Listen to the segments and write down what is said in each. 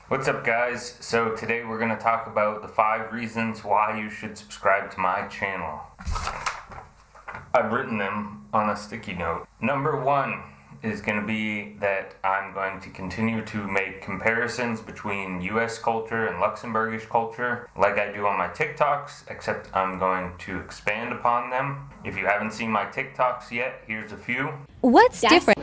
What's up, guys? So today we're going to talk about the 5 reasons why you should subscribe to my channel. I've written them on a sticky note. Number 1 is going to be that I'm going to continue to make comparisons between US culture and Luxembourgish culture like I do on my TikToks, except I'm going to expand upon them. If you haven't seen my TikToks yet, here's a few. What's different?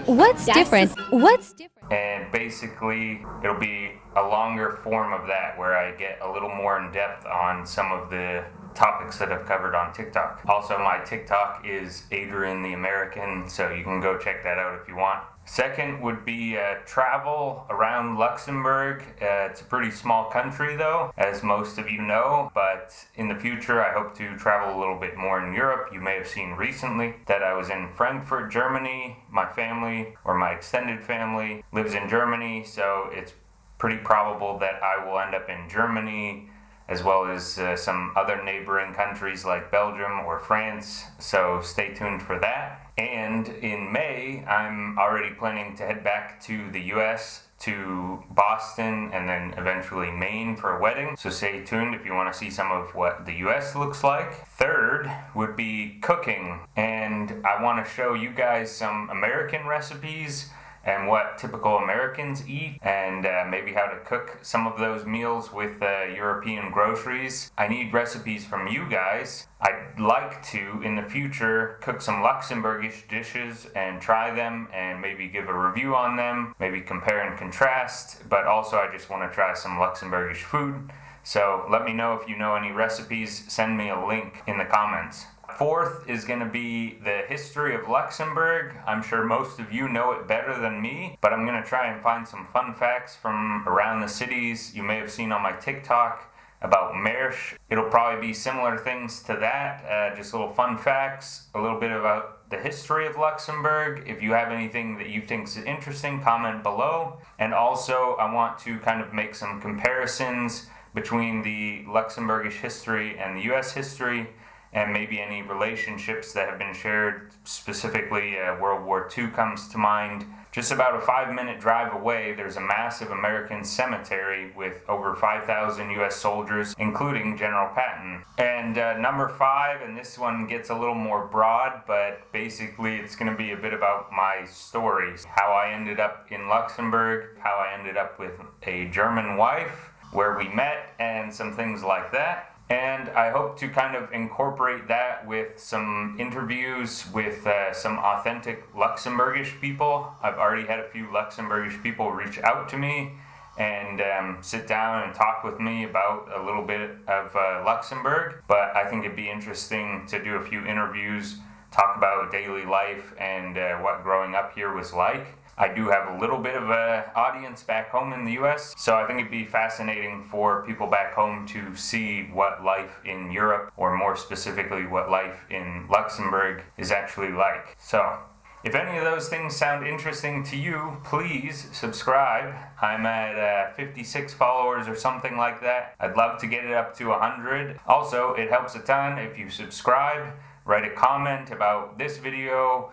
And basically, it'll be a longer form of that where I get a little more in depth on some of the topics that I've covered on TikTok. Also, my TikTok is Adrian the American, so you can go check that out if you want. Second would be travel around Luxembourg. It's a pretty small country though, as most of you know, but in the future I hope to travel a little bit more in Europe. You may have seen recently that I was in Frankfurt, Germany. My family, or my extended family, lives in Germany, so it's pretty probable that I will end up in Germany, as well as some other neighboring countries like Belgium or France, so stay tuned for that. And in May, I'm already planning to head back to the US, to Boston, and then eventually Maine for a wedding, so stay tuned if you want to see some of what the US looks like. Third would be cooking, and I want to show you guys some American recipes and what typical Americans eat, and maybe how to cook some of those meals with European groceries. I need recipes from you guys. I'd like to, in the future, cook some Luxembourgish dishes and try them and maybe give a review on them, maybe compare and contrast, but also I just want to try some Luxembourgish food. So let me know if you know any recipes. Send me a link in the comments. Fourth is going to be the history of Luxembourg. I'm sure most of you know it better than me, but I'm going to try and find some fun facts from around the cities you may have seen on my TikTok about Mersch. It'll probably be similar things to that, just little fun facts, a little bit about the history of Luxembourg. If you have anything that you think is interesting, comment below. And also, I want to kind of make some comparisons between the Luxembourgish history and the US history, and maybe any relationships that have been shared. Specifically, World War II comes to mind. Just about a 5-minute drive away, there's a massive American cemetery with over 5,000 US soldiers, including General Patton. And number 5, and this one gets a little more broad, but basically it's going to be a bit about my stories. How I ended up in Luxembourg, how I ended up with a German wife, where we met, and some things like that. And I hope to kind of incorporate that with some interviews with some authentic Luxembourgish people. I've already had a few Luxembourgish people reach out to me and sit down and talk with me about a little bit of Luxembourg. But I think it'd be interesting to do a few interviews, talk about daily life and what growing up here was like. I do have a little bit of an audience back home in the US, so I think it'd be fascinating for people back home to see what life in Europe, or more specifically what life in Luxembourg, is actually like. So, if any of those things sound interesting to you, please subscribe. I'm at 56 followers or something like that. I'd love to get it up to 100. Also, it helps a ton if you subscribe, write a comment about this video,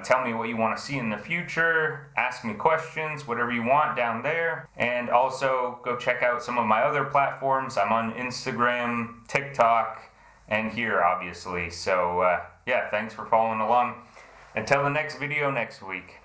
tell me what you want to see in the future, ask me questions, whatever you want down there. And also go check out some of my other platforms. I'm on Instagram, TikTok, and here obviously. So yeah, thanks for following along. Until the next video next week.